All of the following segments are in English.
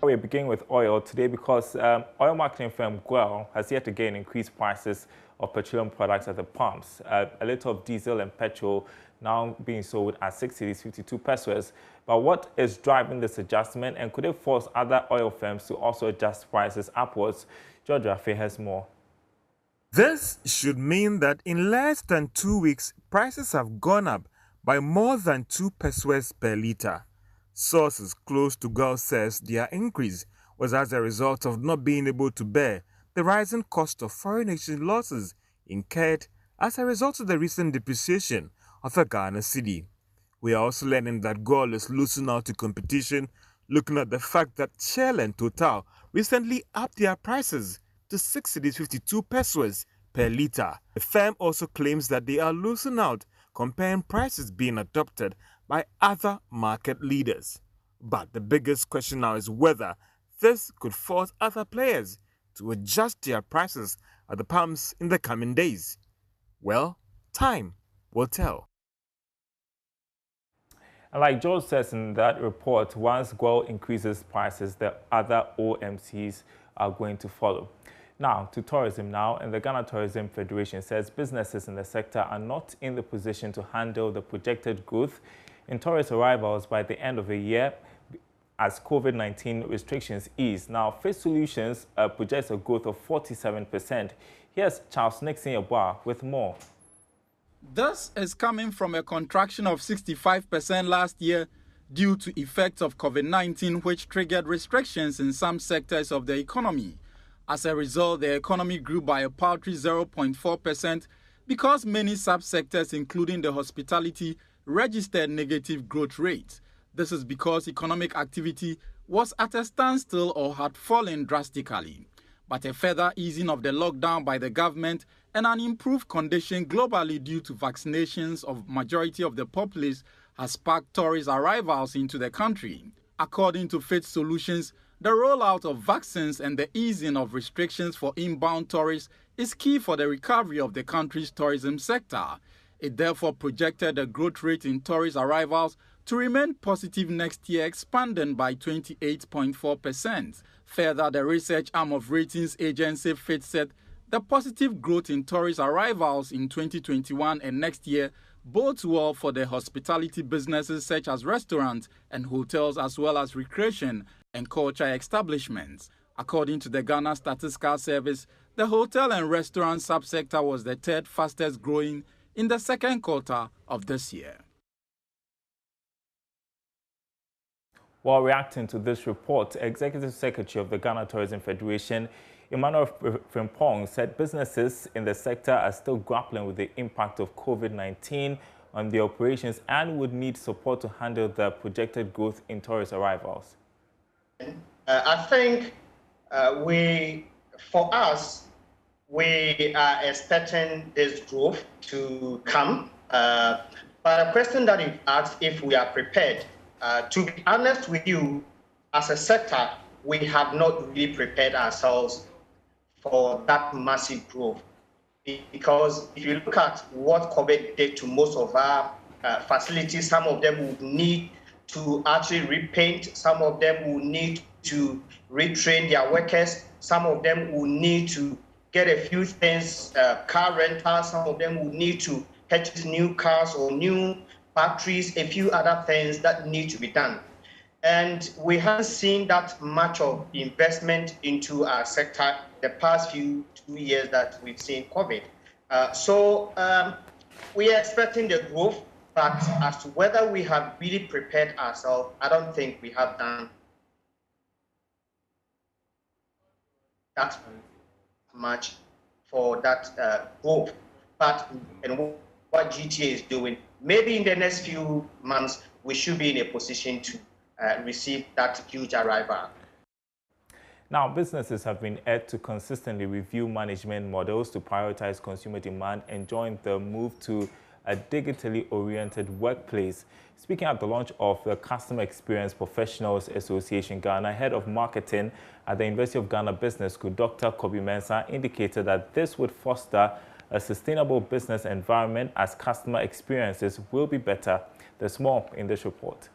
we begin with oil today because oil marketing firm Guel has yet again increased prices of petroleum products at the pumps. A litre of diesel and petrol now being sold at 6.52 pesos. But what is driving this adjustment, and could it force other oil firms to also adjust prices upwards? George Rafe has more. This should mean that in less than 2 weeks, prices have gone up by more than 2 pesos per litre. Sources close to Guel says their increase was as a result of not being able to bear the rising cost of foreign exchange losses incurred as a result of the recent depreciation of the Ghana cedi. We are also learning that Guel is losing out to competition, looking at the fact that Shell and Total recently upped their prices to 6.52 pesos per litre. The firm also claims that they are losing out comparing prices being adopted by other market leaders. But the biggest question now is whether this could force other players to adjust their prices at the pumps in the coming days. Well, time will tell. And like George says in that report, once Guel increases prices, the other OMCs are going to follow. Now, to tourism now, and the Ghana Tourism Federation says businesses in the sector are not in the position to handle the projected growth in tourist arrivals by the end of the year as COVID-19 restrictions ease. Now, Face Solutions projects a growth of 47%. Here's Charles Nixon Yeboah with more. This is coming from a contraction of 65% last year due to effects of COVID-19, which triggered restrictions in some sectors of the economy. As a result, the economy grew by a paltry 0.4% because many subsectors, including the hospitality, registered negative growth rates. This is because economic activity was at a standstill or had fallen drastically. But a further easing of the lockdown by the government and an improved condition globally due to vaccinations of majority of the populace has sparked tourist arrivals into the country. According to Face Solutions, the rollout of vaccines and the easing of restrictions for inbound tourists is key for the recovery of the country's tourism sector. It therefore projected the growth rate in tourist arrivals to remain positive next year, expanding by 28.4%. Further, the research arm of ratings agency Fitch said the positive growth in tourist arrivals in 2021 and next year bodes well for the hospitality businesses such as restaurants and hotels, as well as recreation and culture establishments. According to the Ghana Statistical Service, the hotel and restaurant subsector was the third fastest growing in the second quarter of this year. While reacting to this report, Executive Secretary of the Ghana Tourism Federation, Emmanuel Frimpong, said businesses in the sector are still grappling with the impact of COVID-19 on their operations and would need support to handle the projected growth in tourist arrivals. I think for us, we are expecting this growth to come. But a question that you've asked if we are prepared, to be honest with you, as a sector, we have not really prepared ourselves for that massive growth. Because if you look at what COVID did to most of our facilities, some of them will need to actually repaint, some of them will need to retrain their workers, some of them will need to get a few things, car rentals, some of them will need to purchase new cars or new batteries, a few other things that need to be done. And we haven't seen that much of investment into our sector the past 2 years that we've seen COVID. So we are expecting the growth, but as to whether we have really prepared ourselves, I don't think we have done that much for that growth. But and what GTA is doing, maybe in the next few months, we should be in a position to receive that huge arrival. Now, businesses have been urged to consistently review management models to prioritize consumer demand and join the move to a digitally oriented workplace. Speaking at the launch of the Customer Experience Professionals Association Ghana, head of marketing at the University of Ghana Business School, Dr. Kobi Mensah, indicated that this would foster a sustainable business environment as customer experiences will be better. There's more in this report.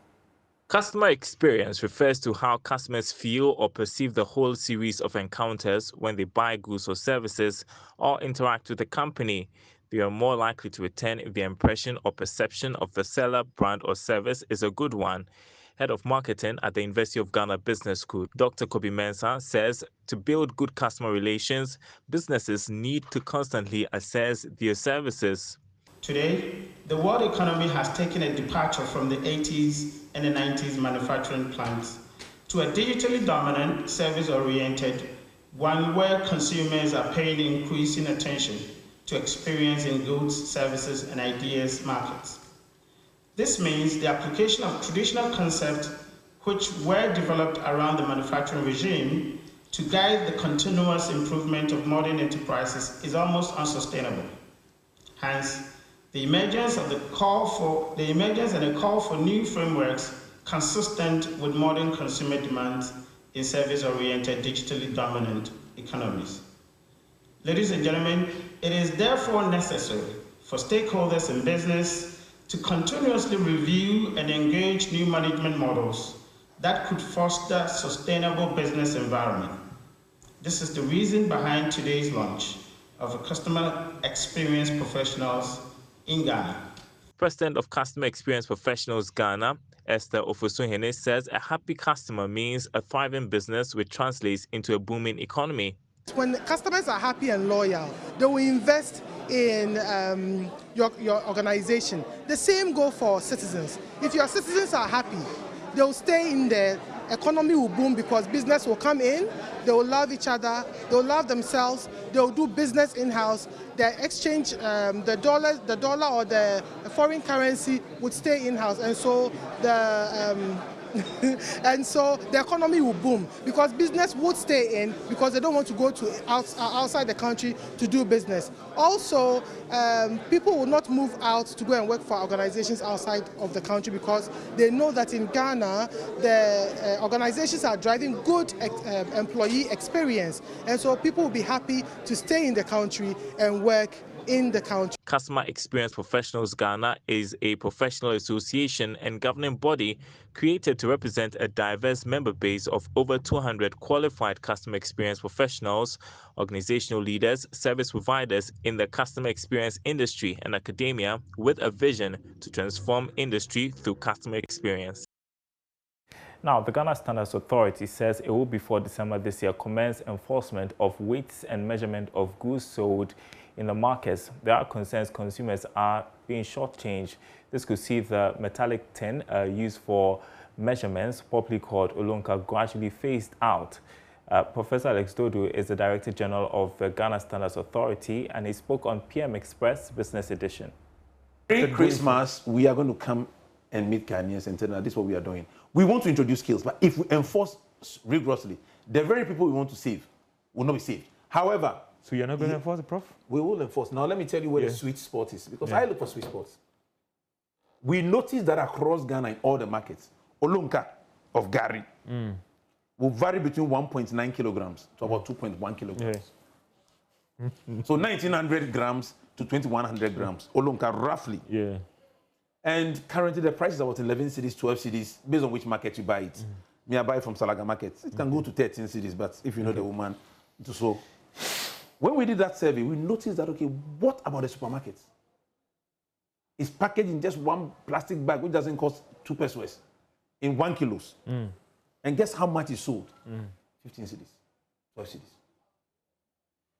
Customer experience refers to how customers feel or perceive the whole series of encounters when they buy goods or services or interact with the company. They are more likely to return if the impression or perception of the seller, brand, or service is a good one. Head of Marketing at the University of Ghana Business School, Dr. Kobe Mensah, says to build good customer relations, businesses need to constantly assess their services. Today, the world economy has taken a departure from the 80s and the 90s manufacturing plants to a digitally dominant, service-oriented one where consumers are paying increasing attention to experience in goods, services, and ideas markets. This means the application of traditional concepts which were developed around the manufacturing regime to guide the continuous improvement of modern enterprises is almost unsustainable. Hence, the emergence and a call for new frameworks consistent with modern consumer demands in service-oriented, digitally dominant economies. Ladies and gentlemen, it is therefore necessary for stakeholders in business to continuously review and engage new management models that could foster sustainable business environment. This is the reason behind today's launch of a customer experience professionals in Ghana. President of Customer Experience Professionals Ghana, Esther Ofosuhene, says a happy customer means a thriving business which translates into a booming economy. When customers are happy and loyal, they will invest in your organization. The same goes for citizens. If your citizens are happy, they will stay in there. Economy will boom because business will come in, they will love each other, they will love themselves, they will do business in-house, the exchange, the dollar or the foreign currency would stay in-house, and so the economy will boom because business would stay in because they don't want to go to outside the country to do business. Also, people will not move out to go and work for organizations outside of the country because they know that in Ghana, the organizations are driving good employee experience. And so people will be happy to stay in the country and work in the country. Customer Experience Professionals Ghana is a professional association and governing body created to represent a diverse member base of over 200 qualified customer experience professionals, organizational leaders, service providers in the customer experience industry and academia, with a vision to transform industry through customer experience. Now, the Ghana Standards Authority says it will, before December this year, commence enforcement of weights and measurement of goods sold in the markets. There are concerns consumers are being shortchanged. This could see the metallic tin used for measurements, popularly called Olonka, gradually phased out. Professor Alex Dodo is the Director General of the Ghana Standards Authority, and he spoke on PM Express Business Edition. Every Christmas, we are going to come and meet Ghanaians and tell them this is what we are doing. We want to introduce skills, but if we enforce rigorously, the very people we want to save will not be saved. However, so you're not going to enforce it, Prof? We will enforce. Now, let me tell you where the sweet spot is, because I look for sweet spots. We noticed that across Ghana in all the markets, Olonka of Gari will vary between 1.9 kilograms to about 2.1 kilograms. Yeah. So 1,900 grams to 2,100 grams, Olonka roughly. Yeah. And currently the price is about 11 cedis, 12 cedis, based on which market you buy it. Me, I buy from Salaga market. It can go to 13 cedis, but if you know the woman, so. When we did that survey, we noticed that, okay, what about the supermarkets? It's packaged in just one plastic bag, which doesn't cost 2 pesos, in 1 kilos. And guess how much is sold? 15 cedis, 12 cedis.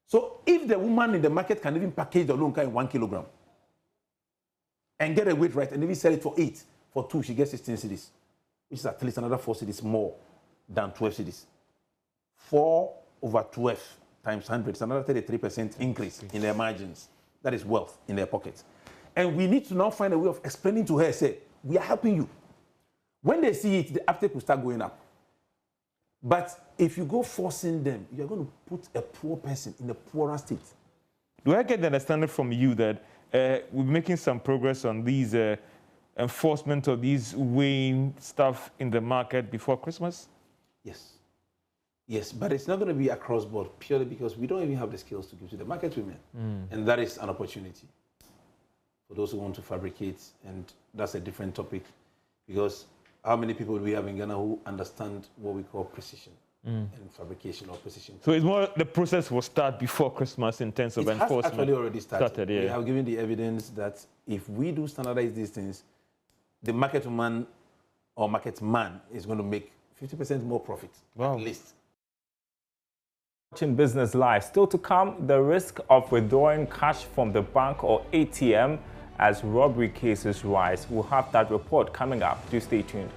So if the woman in the market can even package the Olonka in 1 kilogram and get a weight right, and even sell it for 8, for 2, she gets 16 cedis, which is at least another 4 cedis more than 12 cedis. 4 over 12 times 100, it's another 33% increase in their margins. That is wealth in their pockets. And we need to now find a way of explaining to her, say, we are helping you. When they see it, the uptake will start going up. But if you go forcing them, you're going to put a poor person in a poorer state. Do I get the understanding from you that we're making some progress on these enforcement of these weighing stuff in the market before Christmas? Yes. Yes, but it's not going to be across board purely because we don't even have the skills to give to the market women. And that is an opportunity for those who want to fabricate, and that's a different topic because how many people do we have in Ghana who understand what we call precision and fabrication or precision? So it's more the process will start before Christmas in terms of enforcement. It has actually already started. Yeah. We have given the evidence that if we do standardize these things, the market woman or market man is going to make 50% more profit, at least. Watching Business Live. Still to come, the risk of withdrawing cash from the bank or ATM as robbery cases rise. We'll have that report coming up. Do stay tuned.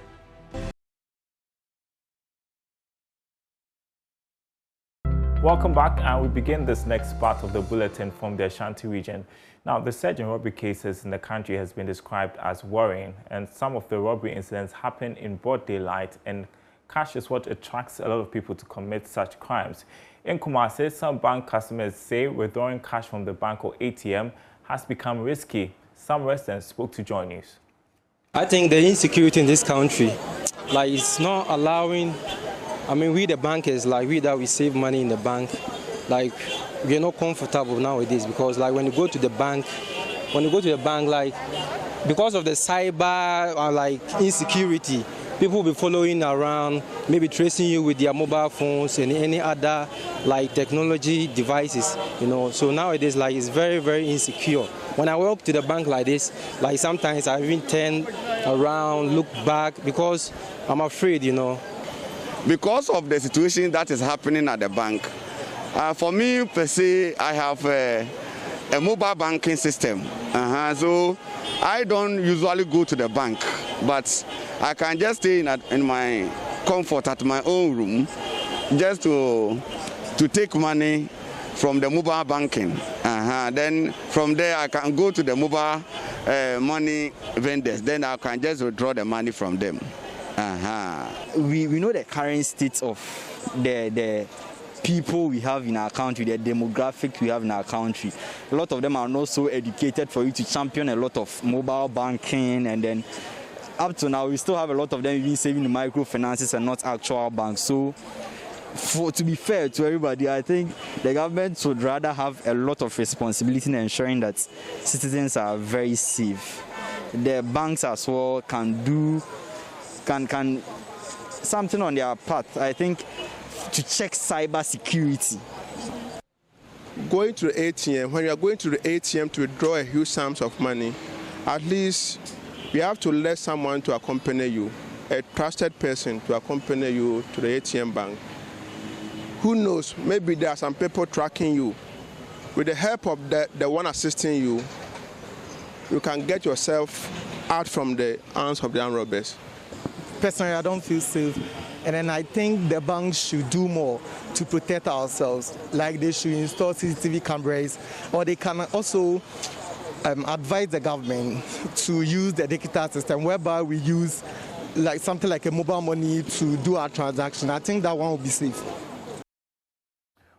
Welcome back, and we begin this next part of the bulletin from the Ashanti region. Now, the surge in robbery cases in the country has been described as worrying, and some of the robbery incidents happen in broad daylight, and cash is what attracts a lot of people to commit such crimes. In Kumasi, some bank customers say withdrawing cash from the bank or ATM has become risky. Some residents spoke to JoyNews. I think the insecurity in this country, like, it's not allowing. I mean, we the bankers, like we save money in the bank, like, we're not comfortable nowadays because, like, when you go to the bank, like, because of the cyber like insecurity, people will be following around, maybe tracing you with their mobile phones and any other like technology devices, you know. So nowadays, like, it's very, very insecure. When I walk to the bank like this, like, sometimes I even turn around, look back because I'm afraid, you know. Because of the situation that is happening at the bank, for me per se, I have a mobile banking system. So I don't usually go to the bank, but I can just stay in my comfort at my own room, just to take money from the mobile banking. Then from there I can go to the mobile money vendors. Then I can just withdraw the money from them. We know the current state of the people we have in our country, the demographic we have in our country. A lot of them are not so educated for you to champion a lot of mobile banking, and then up to now we still have a lot of them even saving in microfinances and not actual banks. So to be fair to everybody, I think the government would rather have a lot of responsibility in ensuring that citizens are very safe. The banks as well can do something on their part, I think, to check cyber security. Going to the ATM, when you are going to the ATM to withdraw a huge sums of money, at least you have to let someone to accompany you, a trusted person to accompany you to the ATM bank. Who knows, maybe there are some people tracking you. With the help of the one assisting you, you can get yourself out from the arms of the armed robbers. Personally, I don't feel safe. And then I think the banks should do more to protect ourselves. Like, they should install CCTV cameras, or they can also advise the government to use the digital system whereby we use like something like a mobile money to do our transaction. I think that one will be safe.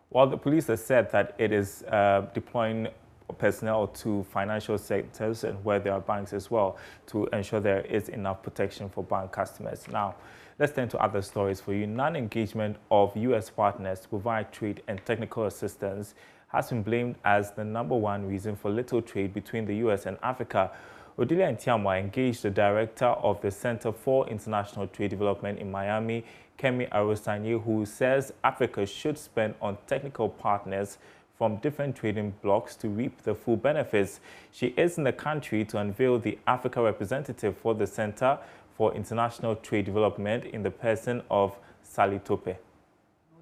Well, the police has said that it is deploying personnel to financial sectors and where there are banks as well to ensure there is enough protection for bank customers. Now, let's turn to other stories for you. Non-engagement of U.S. partners to provide trade and technical assistance has been blamed as the #1 reason for little trade between the U.S. and Africa. Odilia Ntiamwa engaged the director of the Center for International Trade Development in Miami, Kemi Arosanye, who says Africa should spend on technical partners from different trading blocs to reap the full benefits. She is in the country to unveil the Africa representative for the Center for International Trade Development in the person of Sally Tope.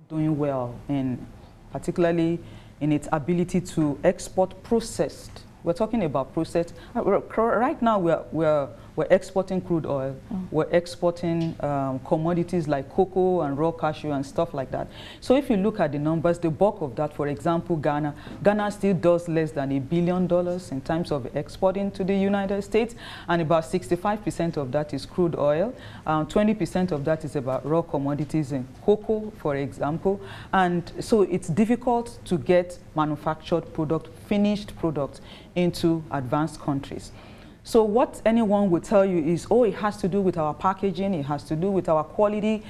Doing well, and particularly in its ability to export processed. We're talking about processed. Right now, we're exporting crude oil. We're exporting commodities like cocoa and raw cashew and stuff like that. So if you look at the numbers, the bulk of that, for example, Ghana still does less than $1 billion in terms of exporting to the United States, and about 65% of that is crude oil. 20% of that is about raw commodities and cocoa, for example. And so it's difficult to get manufactured product, finished products into advanced countries. So what anyone would tell you is, oh, it has to do with our packaging, it has to do with our quality.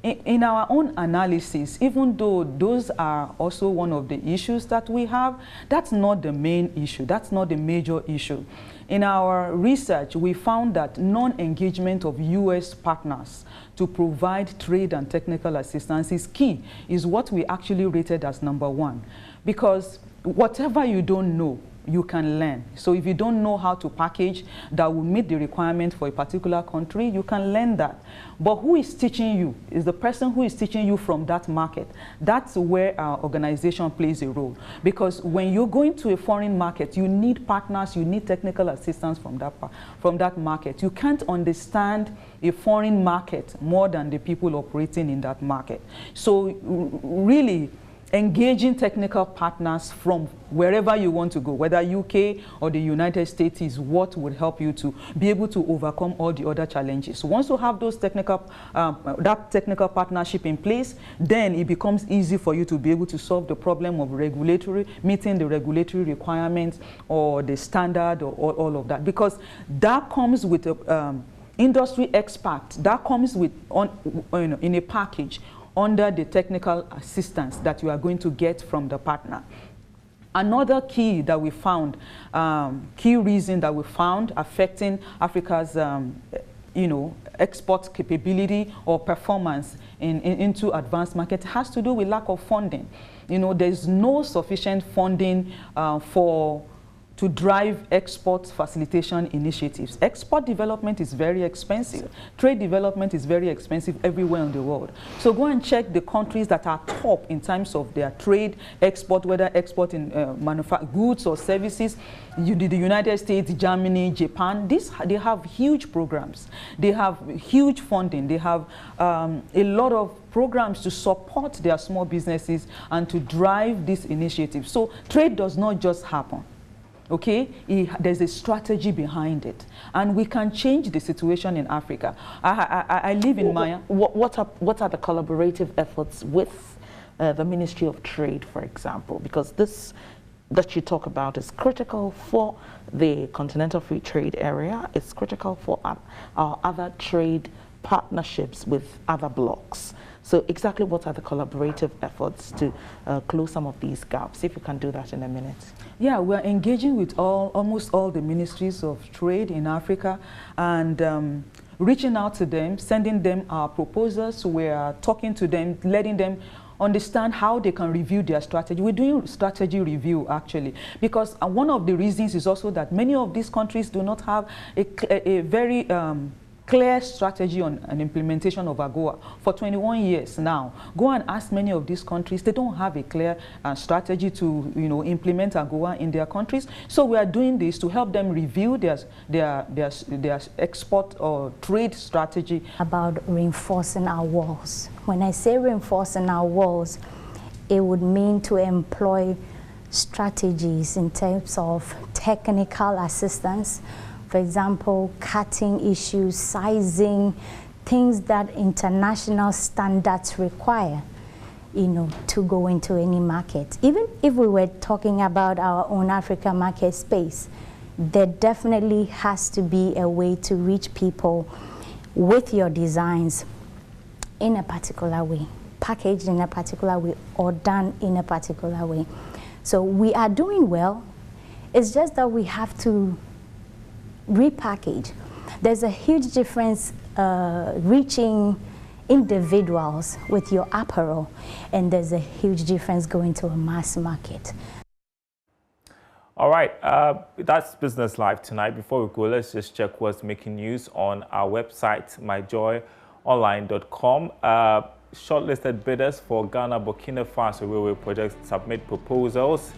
In our own analysis, even though those are also one of the issues that we have, that's not the main issue, that's not the major issue. In our research, we found that non-engagement of U.S. partners to provide trade and technical assistance is key, is what we actually rated as #1. Because whatever you don't know, you can learn. So if you don't know how to package that will meet the requirement for a particular country, you can learn that. But who is teaching you is the person who is teaching you from that market. That's where our organization plays a role. Because when you're going to a foreign market, you need partners, you need technical assistance from that market. You can't understand a foreign market more than the people operating in that market. So really, engaging technical partners from wherever you want to go, whether UK or the United States, is what would help you to be able to overcome all the other challenges. Once you have those that technical partnership in place, then it becomes easy for you to be able to solve the problem of meeting the regulatory requirements or the standard or all of that, because that comes with industry expert, that comes with in a package under the technical assistance that you are going to get from the partner. Another key that we found, key reason that we found affecting Africa's export capability or performance into advanced markets has to do with lack of funding. There's no sufficient funding to drive export facilitation initiatives. Export development is very expensive. Trade development is very expensive everywhere in the world. So go and check the countries that are top in terms of their trade, export, whether export in goods or services. The United States, Germany, Japan, they have huge programs. They have huge funding. They have a lot of programs to support their small businesses and to drive this initiative. So trade does not just happen. Okay, there's a strategy behind it, and we can change the situation in Africa. I live in Maya. What are the collaborative efforts with the Ministry of Trade, for example? Because this that you talk about is critical for the Continental Free Trade Area. It's critical for our other trade partnerships with other blocs. So exactly what are the collaborative efforts to close some of these gaps? If you can do that in a minute. Yeah, we're engaging with almost all the ministries of trade in Africa and reaching out to them, sending them our proposals. We're talking to them, letting them understand how they can review their strategy. We're doing strategy review, actually, because one of the reasons is also that many of these countries do not have a very clear strategy on an implementation of AGOA for 21 years now. Go and ask many of these countries, they don't have a clear strategy to implement AGOA in their countries. So we are doing this to help them review their export or trade strategy. About reinforcing our walls. When I say reinforcing our walls, it would mean to employ strategies in terms of technical assistance. For example, cutting issues, sizing, things that international standards require, to go into any market. Even if we were talking about our own African market space, there definitely has to be a way to reach people with your designs in a particular way, packaged in a particular way, or done in a particular way. So we are doing well. It's just that we have to repackage. There's a huge difference reaching individuals with your apparel, and there's a huge difference going to a mass market. All right, that's Business Live tonight. Before we go, let's just check what's making news on our website, myjoyonline.com. Shortlisted bidders for Ghana-Burkina Faso railway project submit proposals.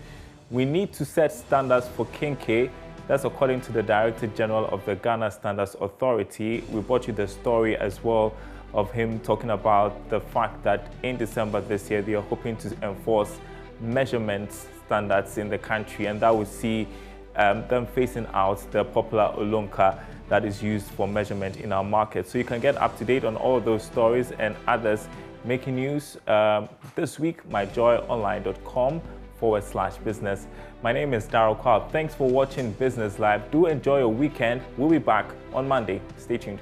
We need to set standards for Kinke. That's according to the Director General of the Ghana Standards Authority. We brought you the story as well of him talking about the fact that in December this year, they are hoping to enforce measurement standards in the country, and that would see them phasing out the popular Olonka that is used for measurement in our market. So you can get up to date on all of those stories and others making news this week, myjoyonline.com/business. My name is Darryl Kwab. Thanks for watching Business Live. Do enjoy your weekend. We'll be back on Monday. Stay tuned.